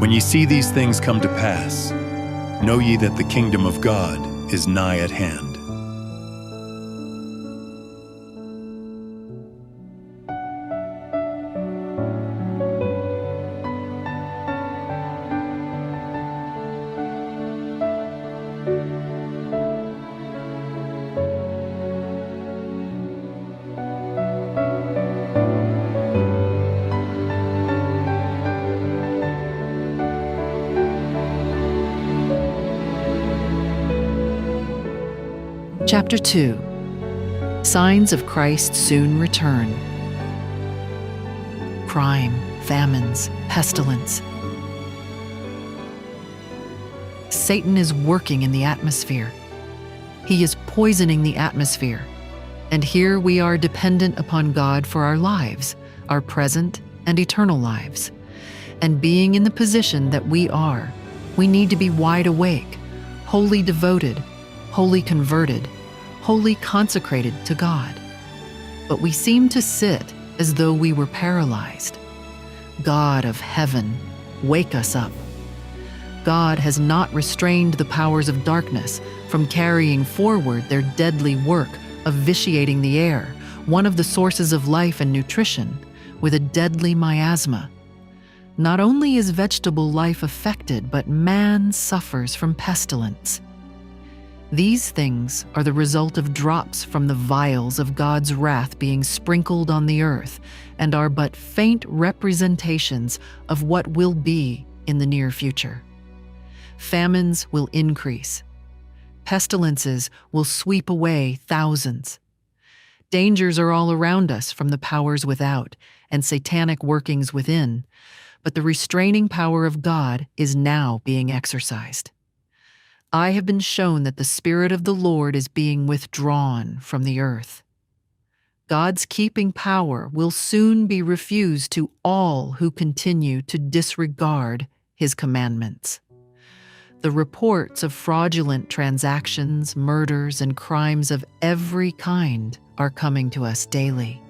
When ye see these things come to pass, know ye that the kingdom of God is nigh at hand. Chapter 2. Signs of Christ's soon return. Crime, famines, pestilence. Satan is working in the atmosphere. He is poisoning the atmosphere. And here we are dependent upon God for our lives, our present and eternal lives. And being in the position that we are, we need to be wide awake, wholly devoted, wholly converted, wholly consecrated to God. But we seem to sit as though we were paralyzed. God of heaven, wake us up. God has not restrained the powers of darkness from carrying forward their deadly work of vitiating the air, one of the sources of life and nutrition, with a deadly miasma. Not only is vegetable life affected, but man suffers from pestilence. These things are the result of drops from the vials of God's wrath being sprinkled on the earth, and are but faint representations of what will be in the near future. Famines will increase. Pestilences will sweep away thousands. Dangers are all around us from the powers without and satanic workings within, but the restraining power of God is now being exercised. I have been shown that the Spirit of the Lord is being withdrawn from the earth. God's keeping power will soon be refused to all who continue to disregard His commandments. The reports of fraudulent transactions, murders, and crimes of every kind are coming to us daily.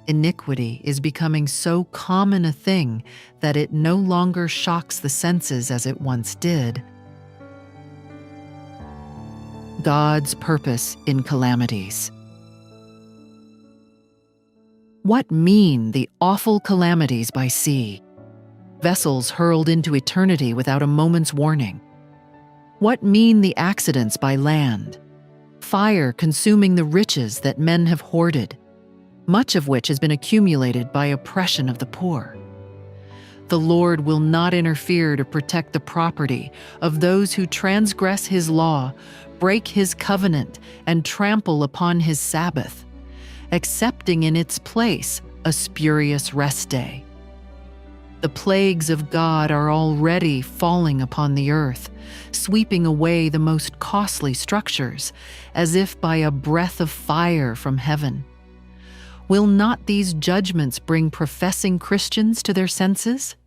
Iniquity is becoming so common a thing that it no longer shocks the senses as it once did. God's purpose in calamities. What mean the awful calamities by sea? Vessels hurled into eternity without a moment's warning. What mean the accidents by land? Fire consuming the riches that men have hoarded, much of which has been accumulated by oppression of the poor. The Lord will not interfere to protect the property of those who transgress His law, break His covenant, and trample upon His Sabbath, accepting in its place a spurious rest day. The plagues of God are already falling upon the earth, sweeping away the most costly structures, as if by a breath of fire from heaven. Will not these judgments bring professing Christians to their senses?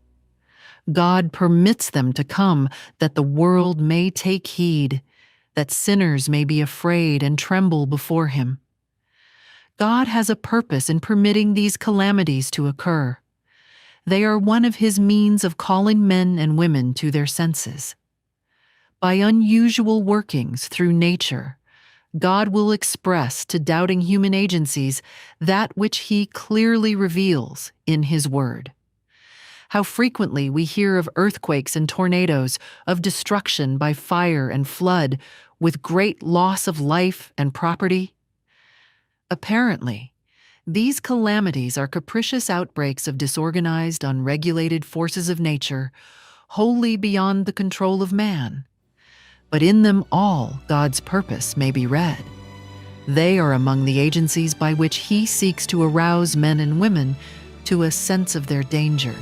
God permits them to come that the world may take heed, that sinners may be afraid and tremble before Him. God has a purpose in permitting these calamities to occur. They are one of His means of calling men and women to their senses. By unusual workings through nature, God will express to doubting human agencies that which He clearly reveals in His Word. How frequently we hear of earthquakes and tornadoes, of destruction by fire and flood, with great loss of life and property. Apparently, these calamities are capricious outbreaks of disorganized, unregulated forces of nature, wholly beyond the control of man. But in them all, God's purpose may be read. They are among the agencies by which He seeks to arouse men and women to a sense of their danger.